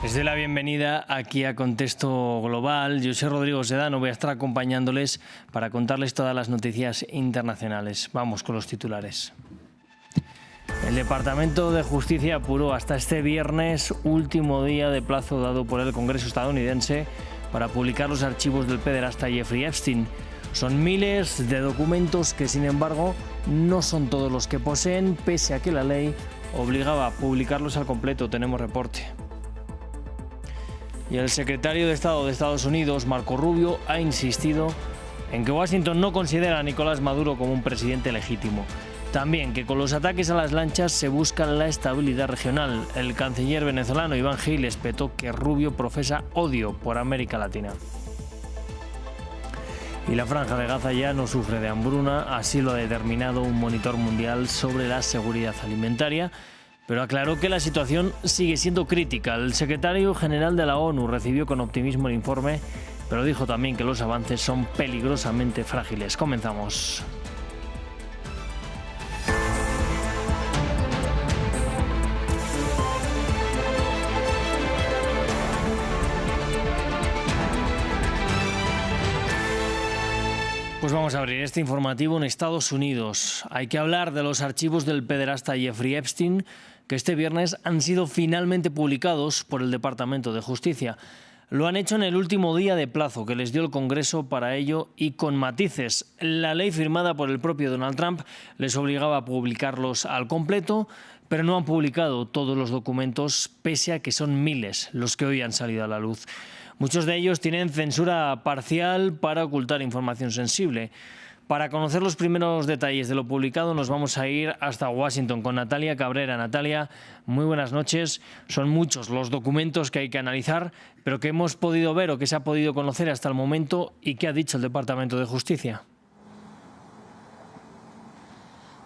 Les doy la bienvenida aquí a Contexto Global. Yo soy Rodrigo Sedano, voy a estar acompañándoles para contarles todas las noticias internacionales. Vamos con los titulares. El Departamento de Justicia apuró hasta este viernes, último día de plazo dado por el Congreso estadounidense, para publicar los archivos del pederasta Jeffrey Epstein. Son miles de documentos que, sin embargo, no son todos los que poseen, pese a que la ley obligaba a publicarlos al completo. Tenemos reporte. Y el secretario de Estado de Estados Unidos, Marco Rubio, ha insistido en que Washington no considera a Nicolás Maduro como un presidente legítimo. También que con los ataques a las lanchas se busca la estabilidad regional. El canciller venezolano Iván Gil espetó que Rubio profesa odio por América Latina. Y la Franja de Gaza ya no sufre de hambruna, así lo ha determinado un monitor mundial sobre la seguridad alimentaria, pero aclaró que la situación sigue siendo crítica. El secretario general de la ONU recibió con optimismo el informe, pero dijo también que los avances son peligrosamente frágiles. Comenzamos. Pues vamos a abrir este informativo en Estados Unidos. Hay que hablar de los archivos del pederasta Jeffrey Epstein, que este viernes han sido finalmente publicados por el Departamento de Justicia. Lo han hecho en el último día de plazo que les dio el Congreso para ello y con matices. La ley firmada por el propio Donald Trump les obligaba a publicarlos al completo, pero no han publicado todos los documentos, pese a que son miles los que hoy han salido a la luz. Muchos de ellos tienen censura parcial para ocultar información sensible. Para conocer los primeros detalles de lo publicado nos vamos a ir hasta Washington con Natalia Cabrera. Natalia, muy buenas noches. Son muchos los documentos que hay que analizar, pero que hemos podido ver o que se ha podido conocer hasta el momento y qué ha dicho el Departamento de Justicia.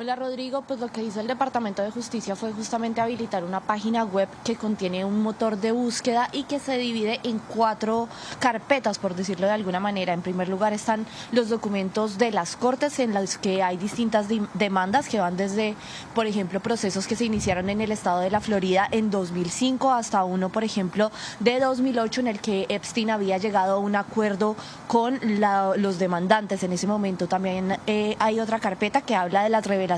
Hola Rodrigo, pues lo que hizo el Departamento de Justicia fue justamente habilitar una página web que contiene un motor de búsqueda y que se divide en 4 carpetas, por decirlo de alguna manera. En primer lugar están los documentos de las Cortes, en los que hay distintas demandas que van desde, por ejemplo, procesos que se iniciaron en el estado de la Florida en 2005 hasta uno, por ejemplo, de 2008, en el que Epstein había llegado a un acuerdo con los demandantes. En ese momento también hay otra carpeta que habla de las revelaciones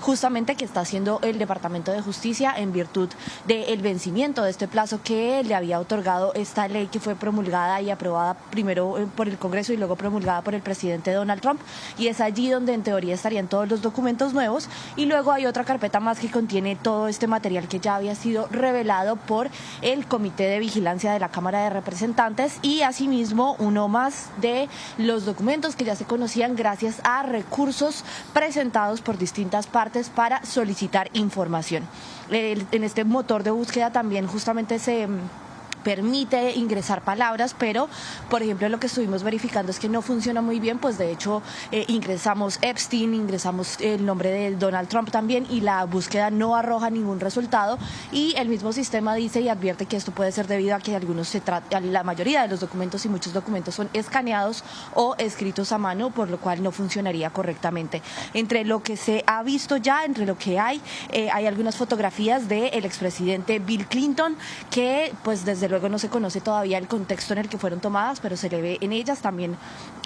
justamente que está haciendo el Departamento de Justicia en virtud del vencimiento de este plazo que le había otorgado esta ley que fue promulgada y aprobada primero por el Congreso y luego promulgada por el presidente Donald Trump, y es allí donde en teoría estarían todos los documentos nuevos. Y luego hay otra carpeta más que contiene todo este material que ya había sido revelado por el Comité de Vigilancia de la Cámara de Representantes, y asimismo uno más de los documentos que ya se conocían gracias a recursos presentados por distintas partes para solicitar información. En este motor de búsqueda también justamente se permite ingresar palabras, pero por ejemplo lo que estuvimos verificando es que no funciona muy bien. Pues de hecho ingresamos Epstein, ingresamos el nombre de Donald Trump también, y la búsqueda no arroja ningún resultado, y el mismo sistema dice y advierte que esto puede ser debido a que la mayoría de los documentos y muchos documentos son escaneados o escritos a mano, por lo cual no funcionaría correctamente. Entre lo que se ha visto ya, entre lo que hay algunas fotografías del expresidente Bill Clinton, que pues desde luego no se conoce todavía el contexto en el que fueron tomadas, pero se le ve en ellas. También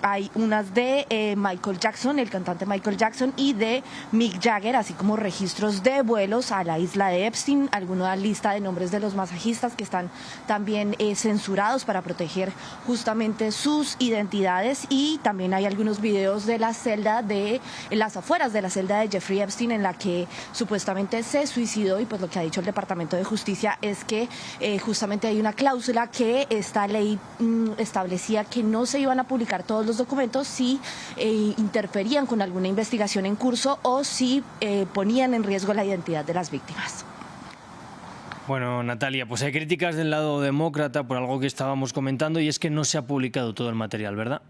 hay unas de Michael Jackson, el cantante Michael Jackson, y de Mick Jagger, así como registros de vuelos a la isla de Epstein, alguna lista de nombres de los masajistas que están también censurados para proteger justamente sus identidades. Y también hay algunos videos de la celda de las afueras de la celda de Jeffrey Epstein, en la que supuestamente se suicidó. Y pues lo que ha dicho el Departamento de Justicia es que justamente hay una cláusula que esta ley establecía que no se iban a publicar todos los documentos si interferían con alguna investigación en curso o si ponían en riesgo la identidad de las víctimas. Bueno, Natalia, pues hay críticas del lado demócrata por algo que estábamos comentando, y es que no se ha publicado todo el material, ¿verdad?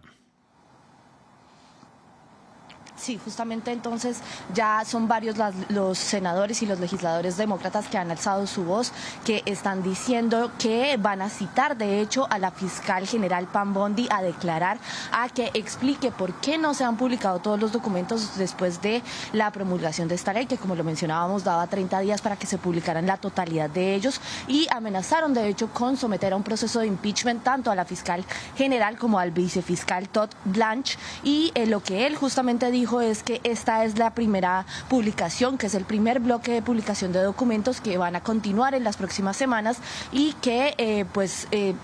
Sí, justamente entonces ya son varios los senadores y los legisladores demócratas que han alzado su voz, que están diciendo que van a citar de hecho a la fiscal general Pam Bondi a declarar, a que explique por qué no se han publicado todos los documentos después de la promulgación de esta ley, que como lo mencionábamos daba 30 días para que se publicaran la totalidad de ellos, y amenazaron de hecho con someter a un proceso de impeachment tanto a la fiscal general como al vicefiscal Todd Blanche, y lo que él justamente dijo es que esta es la primera publicación, que es el primer bloque de publicación de documentos que van a continuar en las próximas semanas y que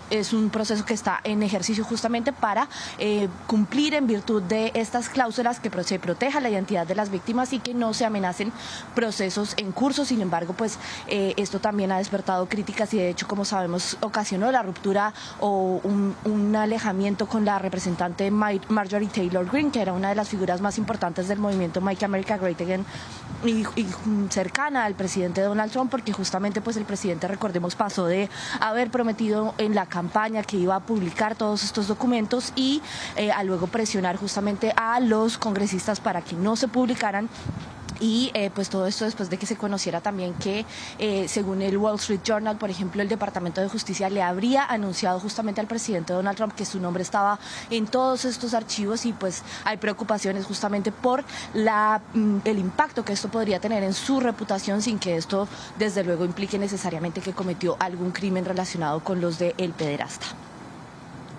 es un proceso que está en ejercicio justamente para cumplir en virtud de estas cláusulas que se proteja la identidad de las víctimas y que no se amenacen procesos en curso. Sin embargo, esto también ha despertado críticas y de hecho, como sabemos, ocasionó la ruptura o un alejamiento con la representante Marjorie Taylor Greene, que era una de las figuras más importantes del movimiento Make America Great Again y cercana al presidente Donald Trump, porque justamente el presidente, recordemos, pasó de haber prometido en la campaña que iba a publicar todos estos documentos y a luego presionar justamente a los congresistas para que no se publicaran. Y todo esto después de que se conociera también que, según el Wall Street Journal, por ejemplo, el Departamento de Justicia le habría anunciado justamente al presidente Donald Trump que su nombre estaba en todos estos archivos y hay preocupaciones justamente por el impacto que esto podría tener en su reputación, sin que esto desde luego implique necesariamente que cometió algún crimen relacionado con los de El Pederasta.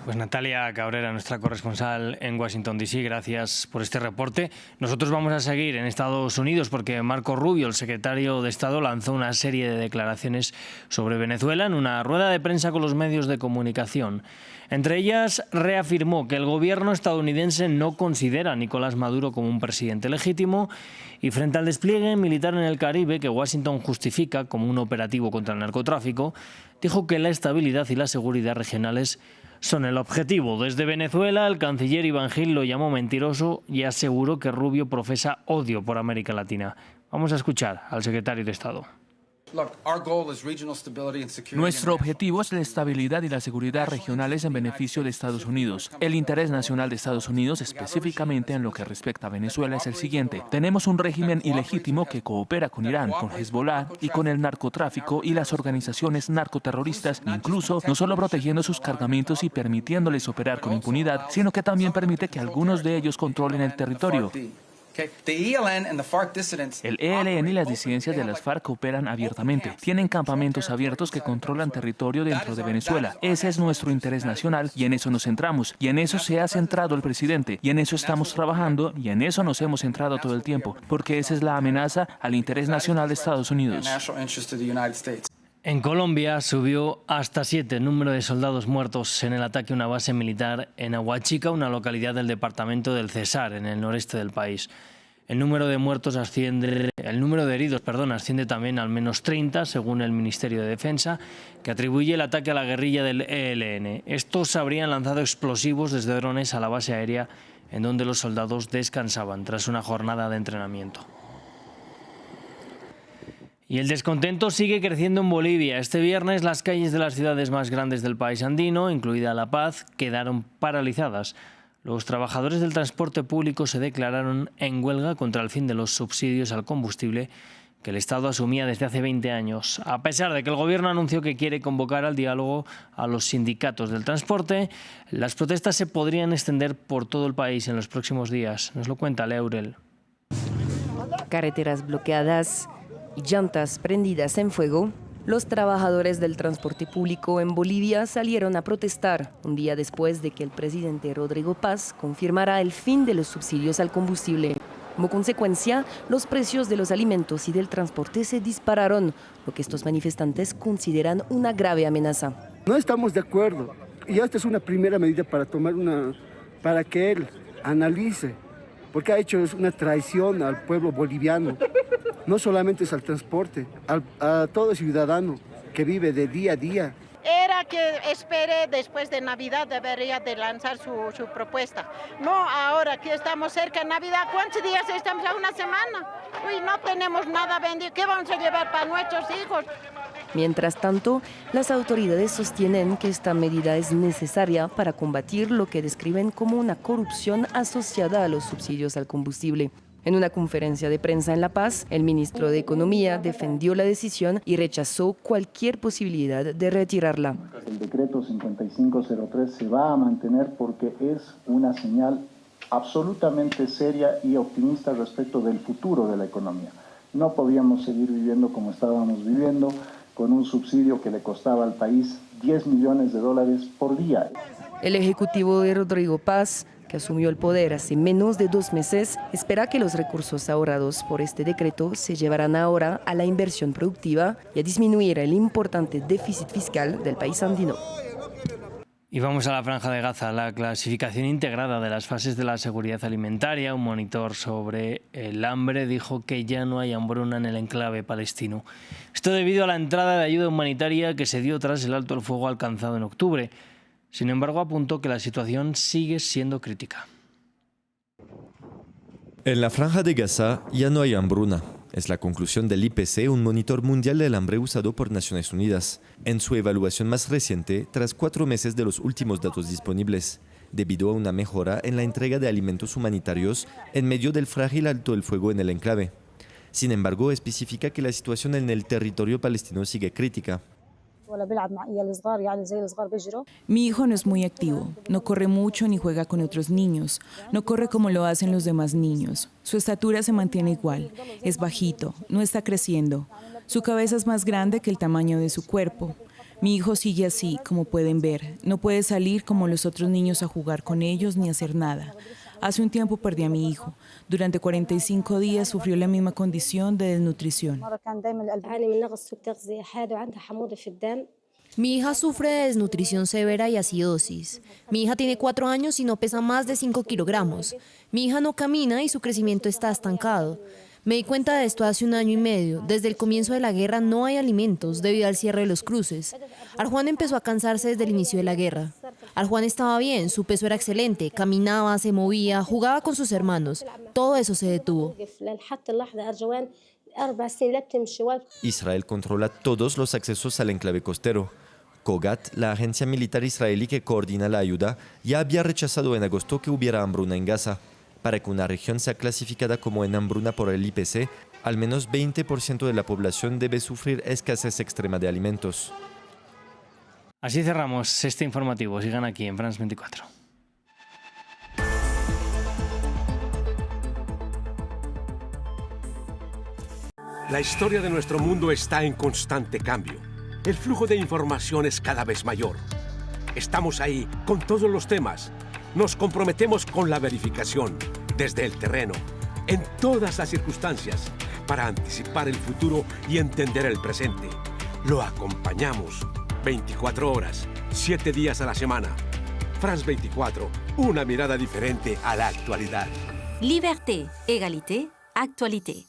Pues Natalia Cabrera, nuestra corresponsal en Washington, D.C., gracias por este reporte. Nosotros vamos a seguir en Estados Unidos porque Marco Rubio, el secretario de Estado, lanzó una serie de declaraciones sobre Venezuela en una rueda de prensa con los medios de comunicación. Entre ellas, reafirmó que el gobierno estadounidense no considera a Nicolás Maduro como un presidente legítimo y frente al despliegue militar en el Caribe que Washington justifica como un operativo contra el narcotráfico, dijo que la estabilidad y la seguridad regionales son el objetivo. Desde Venezuela, el canciller Iván Gil lo llamó mentiroso y aseguró que Rubio profesa odio por América Latina. Vamos a escuchar al secretario de Estado. Nuestro objetivo es la estabilidad y la seguridad regionales en beneficio de Estados Unidos. El interés nacional de Estados Unidos, específicamente en lo que respecta a Venezuela, es el siguiente. Tenemos un régimen ilegítimo que coopera con Irán, con Hezbollah y con el narcotráfico y las organizaciones narcoterroristas, incluso no solo protegiendo sus cargamentos y permitiéndoles operar con impunidad, sino que también permite que algunos de ellos controlen el territorio. El ELN y las disidencias de las FARC operan abiertamente. Tienen campamentos abiertos que controlan territorio dentro de Venezuela. Ese es nuestro interés nacional y en eso nos centramos. Y en eso se ha centrado el presidente. Y en eso estamos trabajando y en eso nos hemos centrado todo el tiempo. Porque esa es la amenaza al interés nacional de Estados Unidos. En Colombia subió hasta 7 el número de soldados muertos en el ataque a una base militar en Aguachica, una localidad del departamento del Cesar, en el noreste del país. El número de heridos asciende también a al menos 30, según el Ministerio de Defensa, que atribuye el ataque a la guerrilla del ELN. Estos habrían lanzado explosivos desde drones a la base aérea en donde los soldados descansaban tras una jornada de entrenamiento. Y el descontento sigue creciendo en Bolivia. Este viernes las calles de las ciudades más grandes del país andino, incluida La Paz, quedaron paralizadas. Los trabajadores del transporte público se declararon en huelga contra el fin de los subsidios al combustible que el Estado asumía desde hace 20 años. A pesar de que el Gobierno anunció que quiere convocar al diálogo a los sindicatos del transporte, las protestas se podrían extender por todo el país en los próximos días. Nos lo cuenta Lea Aurel. Carreteras bloqueadas y llantas prendidas en fuego, los trabajadores del transporte público en Bolivia salieron a protestar un día después de que el presidente Rodrigo Paz confirmara el fin de los subsidios al combustible. Como consecuencia, los precios de los alimentos y del transporte se dispararon, lo que estos manifestantes consideran una grave amenaza. No estamos de acuerdo y esta es una primera medida para que él analice, porque ha hecho una traición al pueblo boliviano. No solamente es al transporte, a todo ciudadano que vive de día a día. Era Ahora que espere, después de Navidad debería de lanzar su propuesta. No ahora que estamos cerca de Navidad. ¿Cuántos días estamos? A una semana. Uy, no tenemos nada vendido. ¿Qué vamos a llevar para nuestros hijos? Mientras tanto, las autoridades sostienen que esta medida es necesaria para combatir lo que describen como una corrupción asociada a los subsidios al combustible. En una conferencia de prensa en La Paz, el ministro de Economía defendió la decisión y rechazó cualquier posibilidad de retirarla. El decreto 5503 se va a mantener porque es una señal absolutamente seria y optimista respecto del futuro de la economía. No podíamos seguir viviendo como estábamos viviendo, con un subsidio que le costaba al país $10 millones por día. El ejecutivo de Rodrigo Paz, que asumió el poder hace menos de 2 meses, espera que los recursos ahorrados por este decreto se llevarán ahora a la inversión productiva y a disminuir el importante déficit fiscal del país andino. Y vamos a la Franja de Gaza, la clasificación integrada de las fases de la seguridad alimentaria. Un monitor sobre el hambre dijo que ya no hay hambruna en el enclave palestino. Esto debido a la entrada de ayuda humanitaria que se dio tras el alto el fuego alcanzado en octubre. Sin embargo, apuntó que la situación sigue siendo crítica. En la Franja de Gaza ya no hay hambruna. Es la conclusión del IPC, un monitor mundial del hambre usado por Naciones Unidas, en su evaluación más reciente, tras 4 meses de los últimos datos disponibles, debido a una mejora en la entrega de alimentos humanitarios en medio del frágil alto el fuego en el enclave. Sin embargo, especifica que la situación en el territorio palestino sigue crítica. Mi hijo no es muy activo, no corre mucho ni juega con otros niños, no corre como lo hacen los demás niños. Su estatura se mantiene igual, es bajito, no está creciendo. Su cabeza es más grande que el tamaño de su cuerpo. Mi hijo sigue así, como pueden ver. No puede salir como los otros niños a jugar con ellos ni hacer nada. Hace un tiempo perdí a mi hijo. Durante 45 días sufrió la misma condición de desnutrición. Mi hija sufre de desnutrición severa y acidosis. Mi hija tiene 4 años y no pesa más de 5 kilogramos. Mi hija no camina y su crecimiento está estancado. Me di cuenta de esto hace 1 año y medio. Desde el comienzo de la guerra no hay alimentos debido al cierre de los cruces. Arjuan empezó a cansarse desde el inicio de la guerra. Arjuan estaba bien, su peso era excelente, caminaba, se movía, jugaba con sus hermanos. Todo eso se detuvo. Israel controla todos los accesos al enclave costero. Kogat, la agencia militar israelí que coordina la ayuda, ya había rechazado en agosto que hubiera hambruna en Gaza. Para que una región sea clasificada como en hambruna por el IPC, al menos 20% de la población debe sufrir escasez extrema de alimentos. Así cerramos este informativo. Sigan aquí en France 24. La historia de nuestro mundo está en constante cambio. El flujo de información es cada vez mayor. Estamos ahí con todos los temas. Nos comprometemos con la verificación, desde el terreno, en todas las circunstancias, para anticipar el futuro y entender el presente. Lo acompañamos 24 horas, 7 días a la semana. France 24, una mirada diferente a la actualidad. Liberté, égalité, actualité.